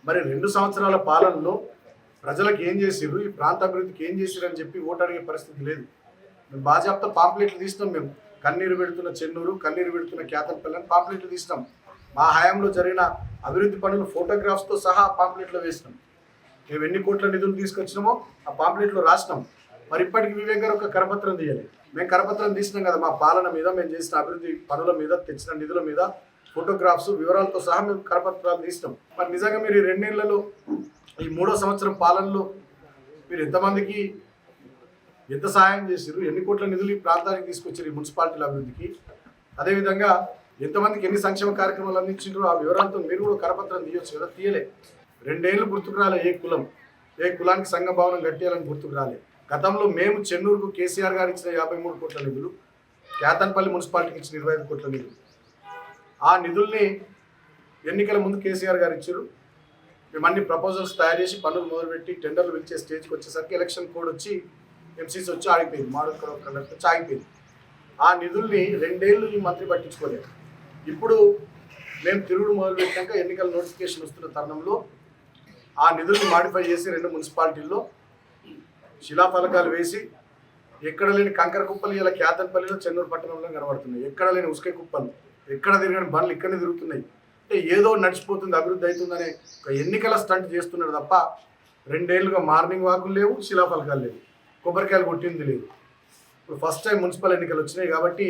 మరి 2 సంవత్సరాల పాలనలో ప్రజలకు ఏం చేసిర్రు, ఈ ప్రాంత అభివృద్ధికి ఏం చేసిర్రు అని చెప్పి ఓటు అడిగే పరిస్థితి లేదు. మేము బాజాప్తా పాంప్లెట్లు తీసినాం. మేము కన్నీరు పెడుతున్న చెన్నూరు, కన్నీరు పెడుతున్న కేతన్పల్లి అని పాంప్లెట్లు తీసినాం. మా హయాంలో జరిగిన అభివృద్ధి పనులు ఫోటోగ్రాఫ్స్తో సహా పాంప్లెట్లో వేసినాం. మేము ఎన్ని కోట్ల నిధులు తీసుకొచ్చినామో ఆ పాంప్లెట్లో రాసినాం. మరి ఇప్పటికి వివేక్ గారు ఒక కరపత్రం తీయాలి. మేము కరపత్రం తీసినాం కదా, మా పాలన మీద, మేము చేసిన అభివృద్ధి పనుల మీద, తెచ్చిన నిధుల మీద ఫోటోగ్రాఫ్స్ వివరాలతో సహా మేము కరపత్రాలు తీసినాం. మరి నిజంగా మీరు ఈ 2 నెలలలో, ఈ 3వ సంవత్సరం పాలనలో మీరు ఎంతమందికి ఎంత సహాయం చేసిర్రు, ఎన్ని కోట్ల నిధులు ఈ ప్రాంతానికి తీసుకొచ్చారు ఈ మున్సిపాలిటీల అభివృద్ధికి, అదేవిధంగా ఎంతమందికి ఎన్ని సంక్షేమ కార్యక్రమాలు అందించారో ఆ వివరాలతో మీరు కూడా కరపత్రం తీయొచ్చు కదా. తీయలే. 2 ఏళ్ళు గుర్తుకు రాలే. ఏ కులానికి సంఘ భవనం కట్టేయాలని గుర్తుకు రాలే. గతంలో మేము చెన్నూరుకు కేసీఆర్ గారు ఇచ్చిన 53 కోట్ల నిధులు, కేతన్పల్లి మున్సిపాలిటీకి ఇచ్చిన 25 కోట్ల నిధులు, ఆ నిధుల్ని ఎన్నికల ముందు కేసీఆర్ గారు ఇచ్చారు. మేము అన్ని ప్రపోజల్స్ తయారు చేసి పనులు మొదలుపెట్టి టెండర్లు పిలిచే స్టేజ్కి వచ్చేసరికి ఎలక్షన్ కోడ్ వచ్చి ఎంసీసీ వచ్చి ఆగిపోయింది. మోడల్ కోడ్ ఆఫ్ కండక్ట్ వచ్చి ఆగిపోయింది. ఆ నిధుల్ని 2 ఏళ్ళు ఈ మంత్రి పట్టించుకోలేదు. ఇప్పుడు మేము తిరుగుడు మొదలుపెట్టాక ఎన్నికల నోటిఫికేషన్ వస్తున్న తరుణంలో ఆ నిధుల్ని మాడిఫై చేసి 2 మున్సిపాలిటీల్లో శిలాఫలకాలు వేసి, ఎక్కడ లేని కంకర కుప్పలు ఇలా కేతన్పల్లిలో, చెన్నూరు పట్టణంలో కనబడుతున్నాయి. ఎక్కడ లేని ఉసుకే కుప్పలు, ఎక్కడ తిరగని బండ్లు ఇక్కడనే తిరుగుతున్నాయి. అంటే ఏదో నడిచిపోతుంది, అభివృద్ధి అవుతుందనే ఒక ఎన్నికల స్టంట్ చేస్తున్నాడు తప్ప 2 ఏళ్ళుగా మార్నింగ్ వాకులు లేవు, శిలాఫలకాలు లేవు, కొబ్బరికాయలు కొట్టింది లేదు. ఇప్పుడు ఫస్ట్ టైం మున్సిపల్ ఎన్నికలు వచ్చినాయి కాబట్టి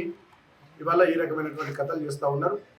ఇవాళ ఈ రకమైనటువంటి కథలు చేస్తూ ఉన్నారు.